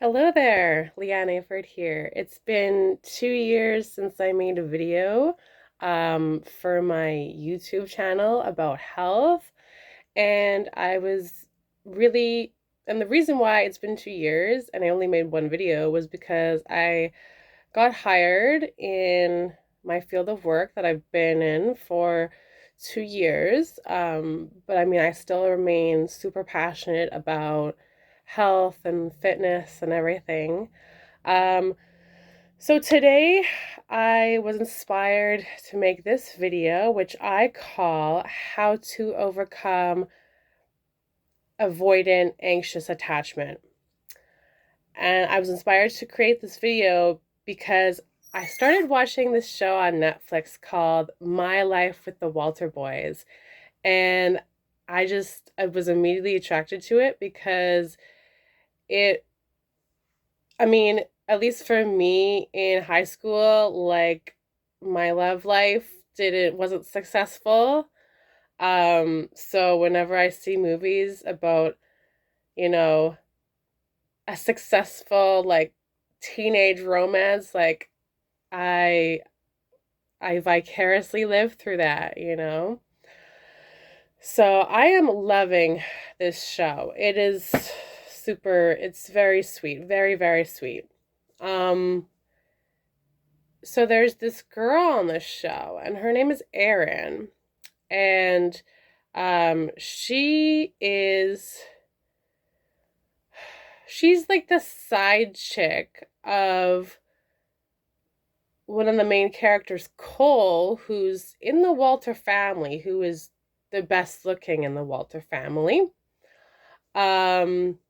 Hello there, Leanne Ayford here. It's been 2 years since I made a video for my YouTube channel about health, and I was really, and the reason why it's been 2 years and I only made one video was because I got hired in my field of work that I've been in for 2 years. But I mean, I still remain super passionate about health and fitness and everything. Um, so today I was inspired to make this video, which I call How to Overcome Avoidant Anxious Attachment. And I was inspired to create this video because I started watching this show on Netflix called My Life with the Walter Boys. And I was immediately attracted to it because it, I mean, at least for me in high school, like my love life wasn't successful. So whenever I see movies about, you know, a successful like teenage romance, like I I vicariously live through that. So I am loving this show. It is it's very sweet, very, very sweet. Um, so there's this girl on this show, and her name is Erin, and she's like the side chick of one of the main characters, Cole, who's in the Walter family, who is the best looking in the Walter family. Um,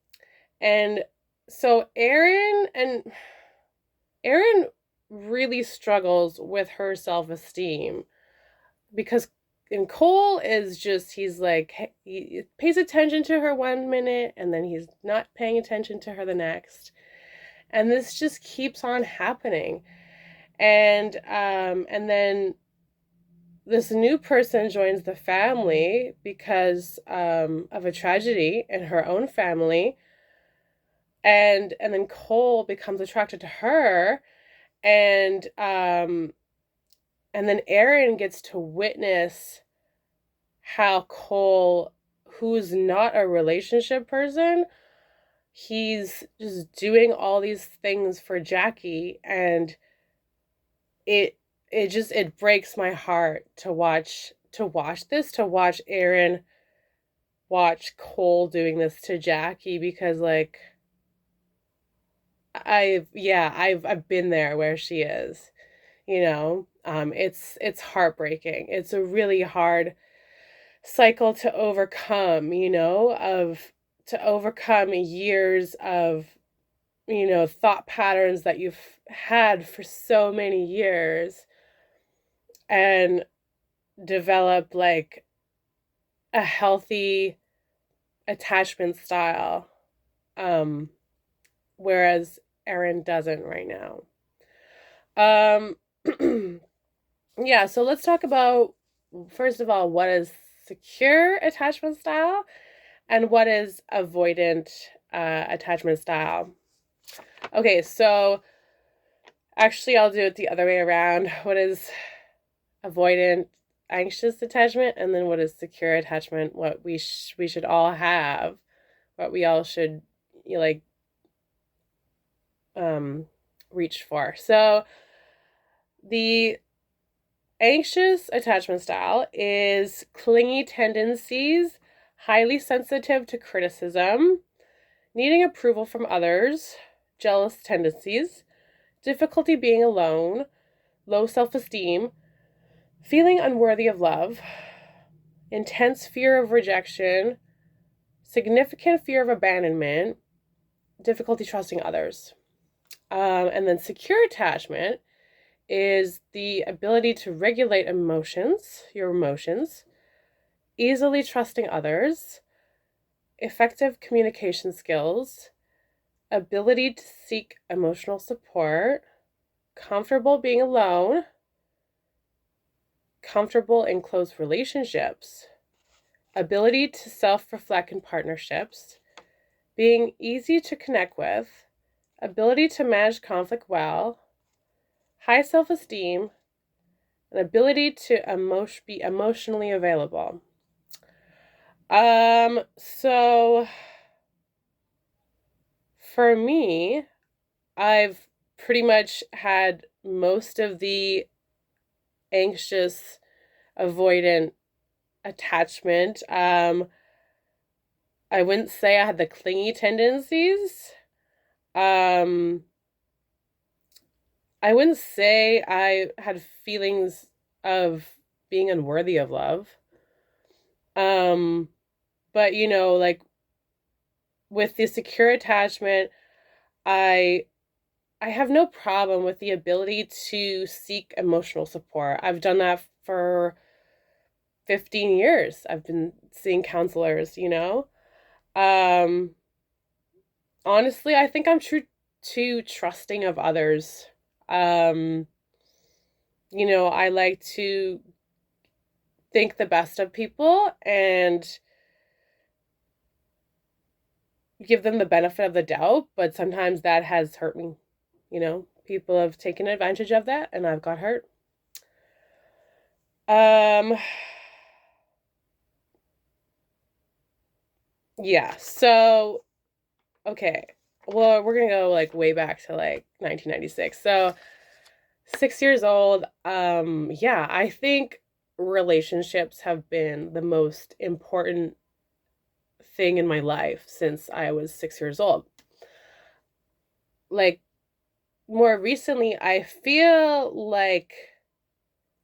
and so Erin really struggles with her self-esteem because and Cole is just he pays attention to her 1 minute and then he's not paying attention to her the next. And this just keeps on happening. And then this new person joins the family because of a tragedy in her own family, and then Cole becomes attracted to her, and and then Erin gets to witness how Cole, who's not a relationship person, he's just doing all these things for Jackie, and it it breaks my heart to watch Erin watch Cole doing this to Jackie, because like I've been there where she is. It's heartbreaking. It's a really hard cycle to overcome, of to overcome years of thought patterns that you've had for so many years, and develop like a healthy attachment style, um whereas Erin doesn't right now. um yeah, so let's talk about, first of all, what is secure attachment style and what is avoidant attachment style. Okay, so actually I'll do it the other way around. What is avoidant anxious attachment, and then what is secure attachment, what we should all have, what we all should like um reach for. So the anxious attachment style is clingy tendencies, highly sensitive to criticism, needing approval from others, jealous tendencies, difficulty being alone, low self-esteem, feeling unworthy of love, intense fear of rejection, significant fear of abandonment, difficulty trusting others. And then secure attachment is the ability to regulate your emotions, easily trusting others, effective communication skills, ability to seek emotional support, comfortable being alone, comfortable in close relationships, ability to self reflect in partnerships, being easy to connect with, ability to manage conflict well, high self-esteem, and ability to be emotionally available. So for me, I've pretty much had most of the anxious avoidant attachment. I wouldn't say I had the clingy tendencies. Um, I wouldn't say I had feelings of being unworthy of love. Um, but like with the secure attachment, I I have no problem with the ability to seek emotional support. I've done that for 15 years. I've been seeing counselors. Um, Honestly, I think I'm too trusting of others. Um, I like to think the best of people and give them the benefit of the doubt, but sometimes that has hurt me. People have taken advantage of that and I've got hurt. Um, yeah, so okay. Well, we're gonna go like way back to like 1996. So 6 years old. Yeah, I think relationships have been the most important thing in my life since I was 6 years old. Like more recently, I feel like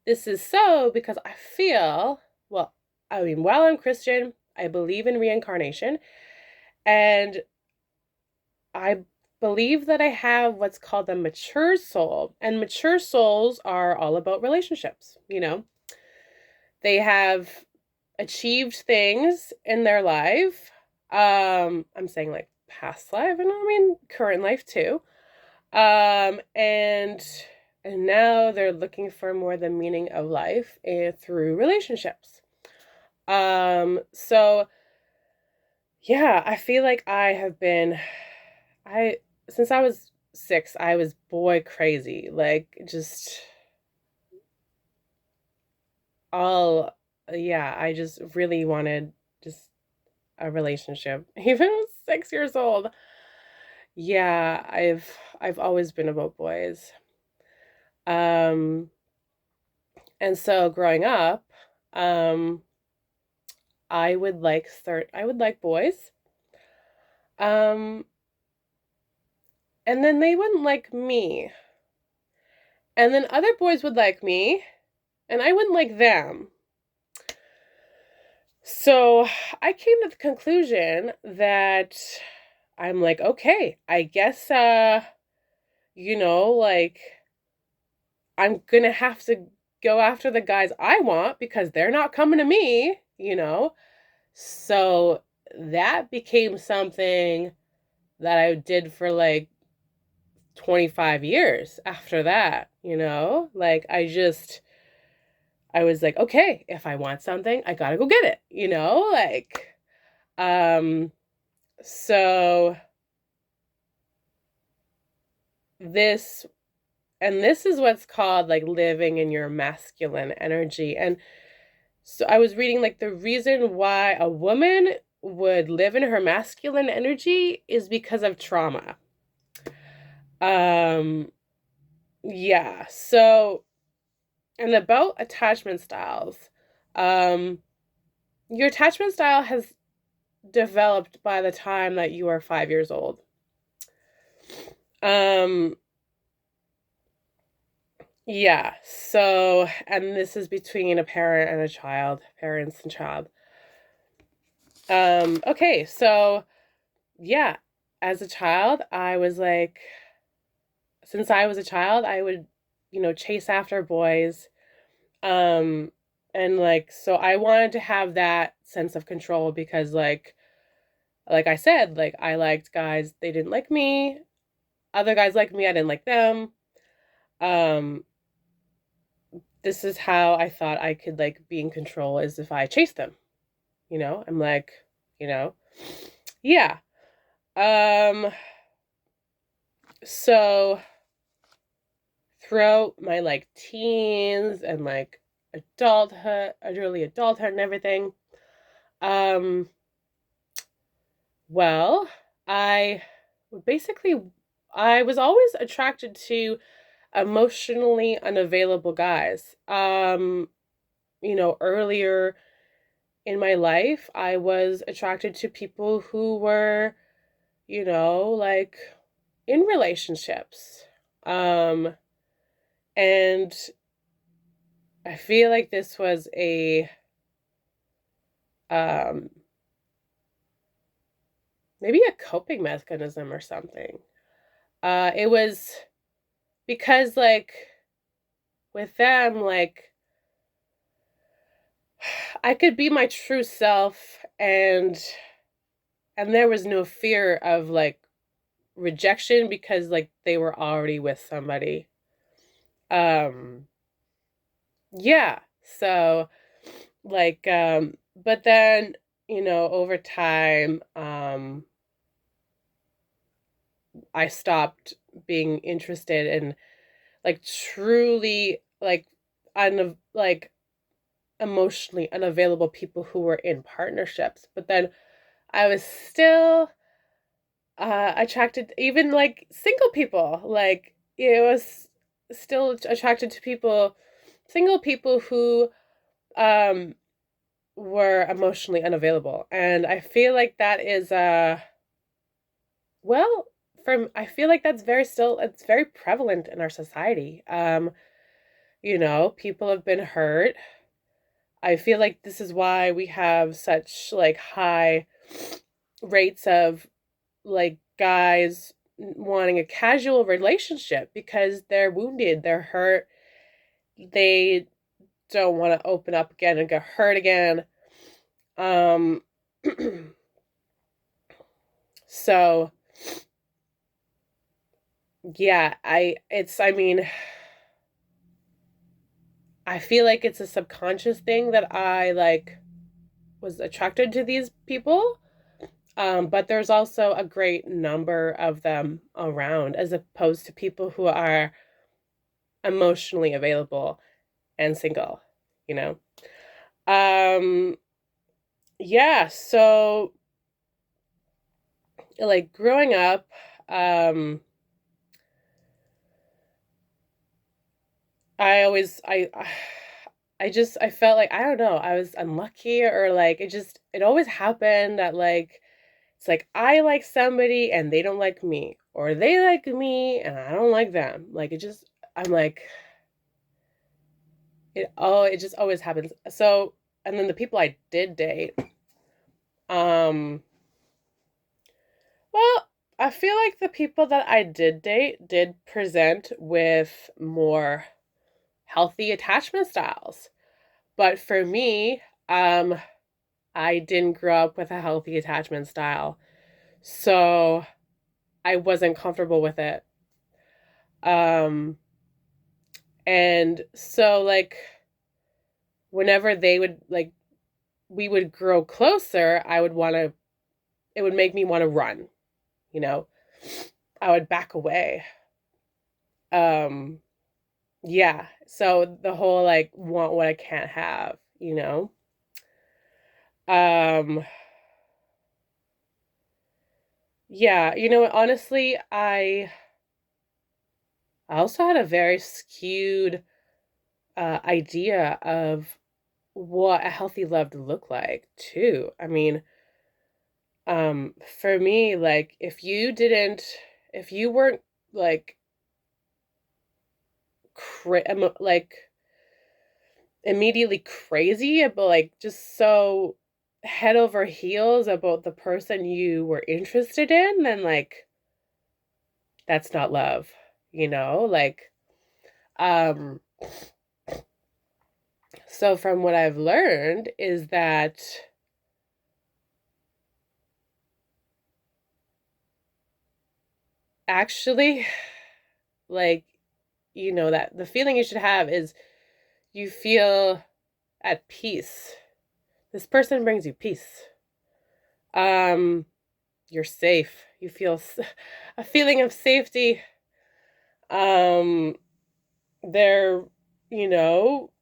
this is so because I feel, well, I mean, while I'm Christian, I believe in reincarnation, and I believe that I have what's called a mature soul, and mature souls are all about relationships. They have achieved things in their life. I'm saying like past life, and I mean current life too. And now they're looking for more the meaning of life through relationships. So yeah, I feel like I since I was 6, I was boy crazy. Like just all yeah, I just really wanted just a relationship. Even at 6 years old. Yeah, I've always been about boys. Um and so growing up, um I would like boys. Um and then they wouldn't like me. And then other boys would like me, and I wouldn't like them. So I came to the conclusion that I'm like, okay, I guess like I'm gonna have to go after the guys I want because they're not coming to me. So that became something that I did for like 25 years after that. Like I was like, okay, if I want something, I gotta go get it. Like, um, so this, and this is what's called like living in your masculine energy. And so I was reading like the reason why a woman would live in her masculine energy is because of trauma. Um, yeah. So, and about attachment styles, um, your attachment style has developed by the time that you are 5 years old. Um, yeah. So, and this is between a parent and a child, parents and child. Okay. So, yeah, as a child, since I was a child, I would, chase after boys. Um, and like, so I wanted to have that sense of control because like I said, like I liked guys, they didn't like me. Other guys liked me, I didn't like them. Um, this is how I thought I could like be in control is if I chased them. I'm like, you know, yeah. Um, So throughout my like teens and like adulthood, early adulthood and everything, um, well, I basically I was always attracted to emotionally unavailable guys. Earlier in my life, I was attracted to people who were, like in relationships. Um, and I feel like this was a um maybe a coping mechanism or something. It was because like with them, like I could be my true self and there was no fear of like rejection because like they were already with somebody. Um yeah. So but then, over time, I stopped being interested in like truly like emotionally unavailable people who were in partnerships. But then I was still attracted, even like single people. Like it was still attracted to single people who um were emotionally unavailable, and I feel like that is well, from I feel like that's it's very prevalent in our society. People have been hurt. I feel like this is why we have such like high rates of like guys wanting a casual relationship because they're wounded, they're hurt, they don't want to open up again and get hurt again. Um so yeah, I mean, I feel like it's a subconscious thing that I like was attracted to these people. But there's also a great number of them around as opposed to people who are emotionally available and single, you know? Um, yeah, so like growing up, um, I always, I felt like, I don't know, I was unlucky or like it always happened that like, it's like I like somebody and they don't like me, or they like me and I don't like them. Like I'm like, it just always happens. So, and then the people I did date, um, well, I feel like the people that I did date did present with more healthy attachment styles. But for me, I didn't grow up with a healthy attachment style. So I wasn't comfortable with it. Um, and so like whenever they would like we would grow closer, it would make me want to run, you know. I would back away. Um yeah, so the whole like want what I can't have, you know. Um yeah, honestly, I also had a very skewed idea of what a healthy love to look like too. I mean, for me, like if you weren't like like immediately crazy about like just so head over heels about the person you were interested in, then like that's not love, like um so from what I've learned is that actually like that the feeling you should have is you feel at peace. This person brings you peace. Um, you're safe. You feel a feeling of safety. Um, they're,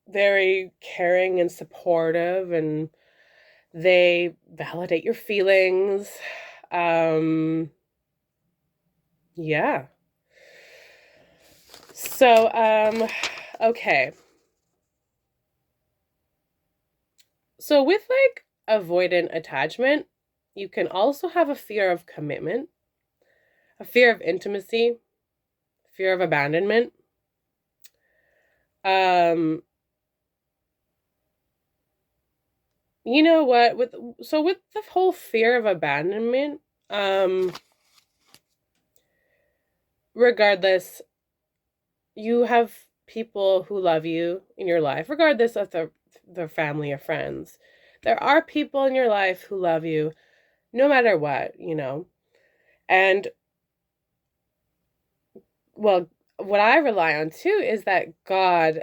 very caring and supportive, and they validate your feelings. Um, yeah. So, okay. So with like avoidant attachment, you can also have a fear of commitment, a fear of intimacy, fear of abandonment. Um, you know what? With the whole fear of abandonment, um, regardless, you have people who love you in your life, regardless of their family or friends. There are people in your life who love you no matter what. And well, what I rely on too is that God,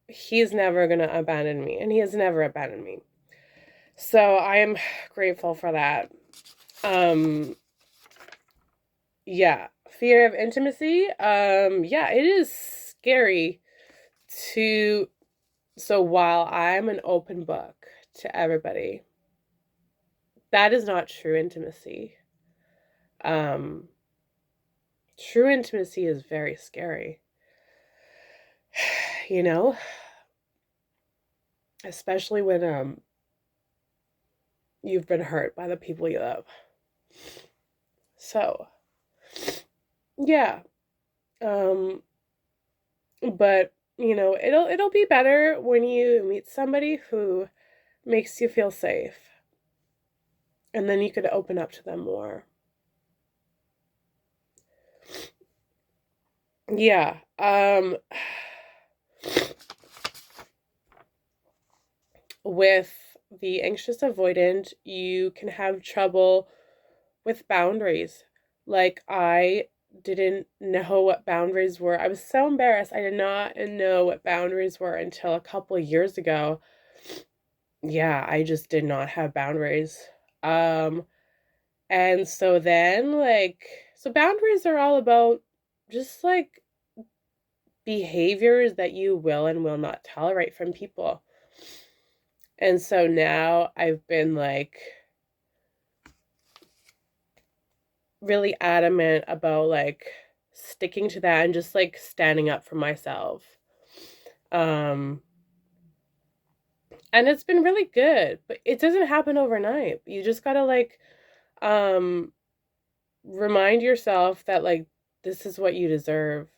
He's never going to abandon me, and He has never abandoned me. So I am grateful for that. Um, yeah, fear of intimacy. Yeah, it is scary to. So while I'm an open book to everybody, that is not true intimacy. Um, True intimacy is very scary, you know, especially when you've been hurt by the people you love. So, yeah. Um but it'll be better when you meet somebody who makes you feel safe, and then you could open up to them more. Yeah. With the anxious avoidant, you can have trouble with boundaries. Like, I didn't know what boundaries were. I was so embarrassed. I did not know what boundaries were until a couple of years ago. Yeah, I just did not have boundaries. Um, and so then, so boundaries are all about just like behaviors that you will and will not tolerate from people. And so now I've been like really adamant about like sticking to that and just like standing up for myself. Um and it's been really good, but it doesn't happen overnight. You just got to like um remind yourself that like this is what you deserve.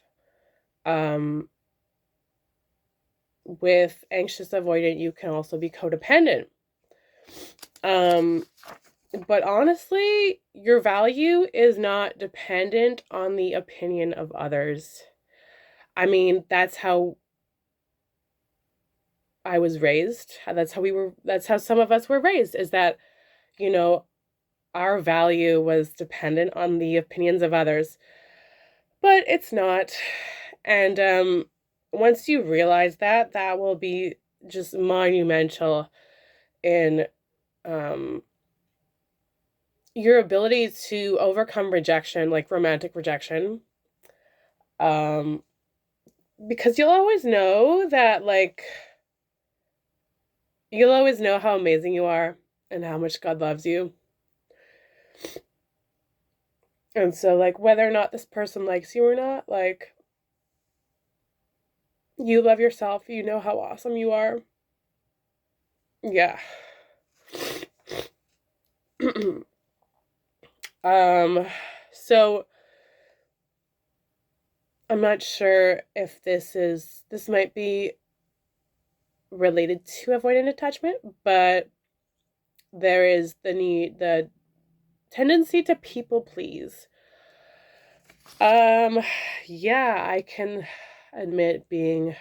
Um with anxious avoidant, you can also be codependent. Um but honestly, your value is not dependent on the opinion of others. I mean, that's how I was raised. That's how some of us were raised, is that, you know, our value was dependent on the opinions of others. But it's not. And once you realize that, that will be just monumental in um your ability to overcome rejection, like romantic rejection. Um because you'll always know how amazing you are and how much God loves you. And so, like, whether or not this person likes you or not, like, you love yourself. You know how awesome you are. Yeah. um, so I'm not sure if this might be related to avoidant attachment, but there is the tendency to people please. Um, yeah, I can admit being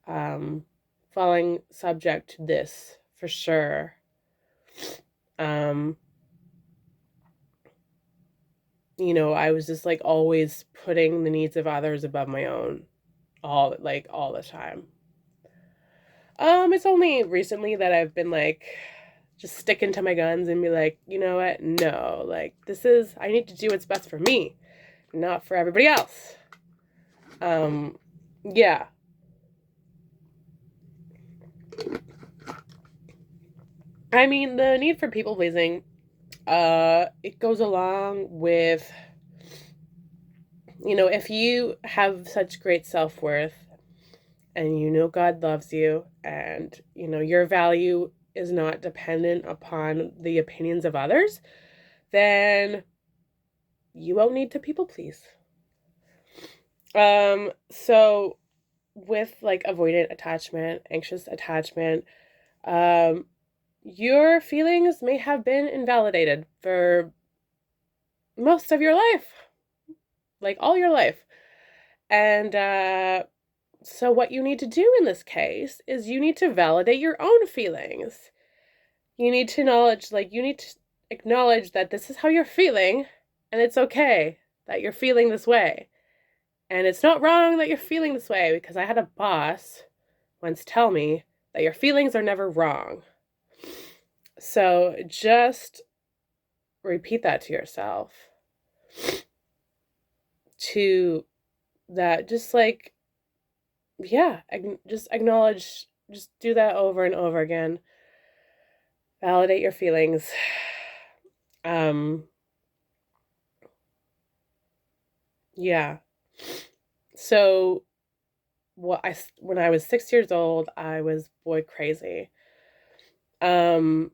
um falling subject to this for sure. Um, I was just like always putting the needs of others above my own, all the time. It's only recently that I've been like just sticking to my guns and be like, you know what? No, like I need to do what's best for me, not for everybody else. Yeah. I mean, the need for people pleasing, it goes along with, if you have such great self-worth and God loves you and, your value is not dependent upon the opinions of others, then you won't need to people please. So with like avoidant attachment, anxious attachment, your feelings may have been invalidated for most of your life, like all your life. And so what you need to do in this case is you need to validate your own feelings. You need to acknowledge that this is how you're feeling, and it's okay that you're feeling this way. And it's not wrong that you're feeling this way, because I had a boss once tell me that your feelings are never wrong. So just repeat that to yourself. To that, just like, yeah, just acknowledge, just do that over and over again. Validate your feelings. Yeah. So when I was 6 years old, I was boy crazy. And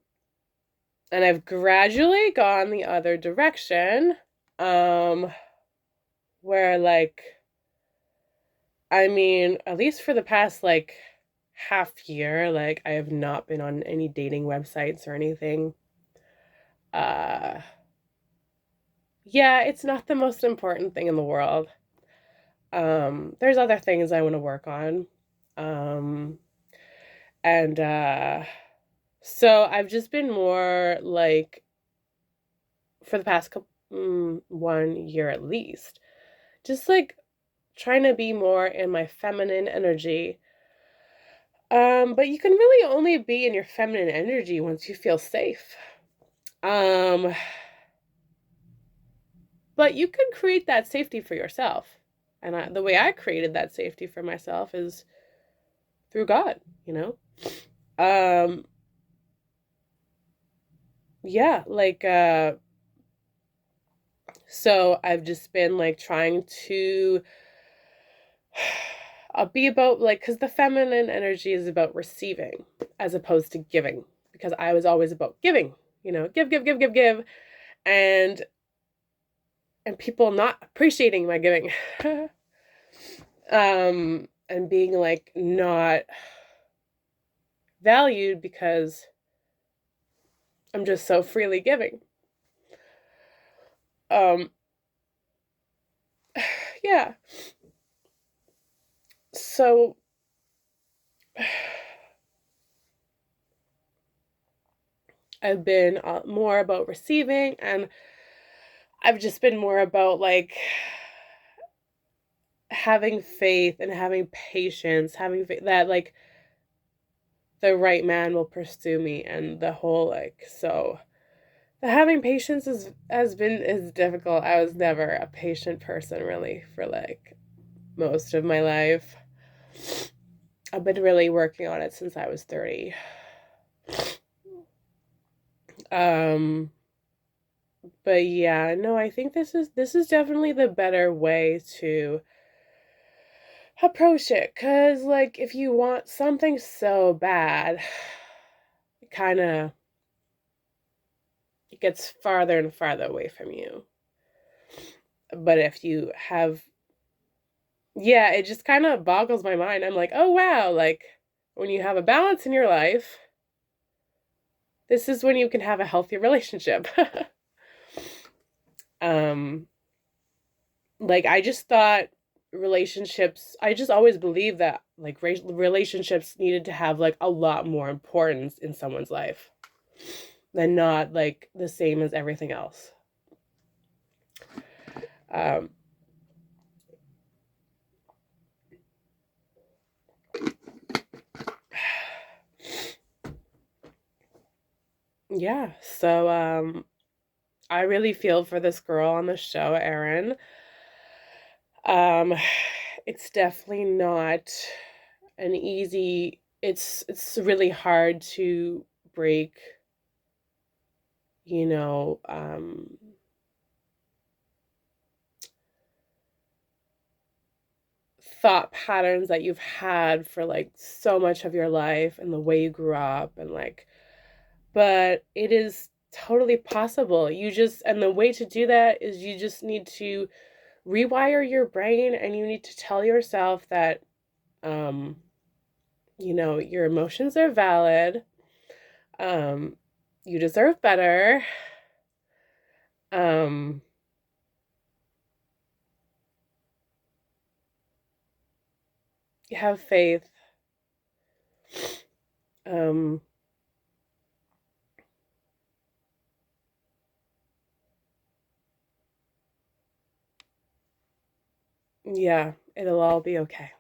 I've gradually gone the other direction. Where like, I mean, at least for the past like half year, like I have not been on any dating websites or anything. Yeah, it's not the most important thing in the world. There's other things I want to work on. Um, and so I've just been more like, for the past 1 year at least, just like trying to be more in my feminine energy. But you can really only be in your feminine energy once you feel safe. Um, but you can create that safety for yourself. And the way I created that safety for myself is through God, you know? Um, yeah, like, so I've just been like trying to be about like, because the feminine energy is about receiving as opposed to giving, because I was always about giving, give, give, give, give, give. And people not appreciating my giving. And being like not valued because I'm just so freely giving. Um yeah. So I've been more about receiving, and I've just been more about like having faith and having patience, having faith that like the right man will pursue me, and the whole like, so having patience is difficult. I was never a patient person really for like most of my life. I've been really working on it since I was 30. Um but yeah, no, I think this is definitely the better way to approach it, cuz like if you want something so bad, it kind of it gets farther and farther away from you. But if you have, yeah, it just kind of boggles my mind. I'm like, "Oh wow, like when you have a balance in your life, this is when you can have a healthy relationship." um like I just thought I just always believed that like relationships needed to have like a lot more importance in someone's life than not like the same as everything else. um Yeah. So I really feel for this girl on the show, Erin. Um it's definitely not an easy it's really hard to break, you know, thought patterns that you've had for like so much of your life and the way you grew up and like, but it is totally possible. You just, and the way to do that is you just need to rewire your brain and you need to tell yourself that, um, your emotions are valid. Um, you deserve better. Um, you have faith. Um, yeah, it'll all be okay.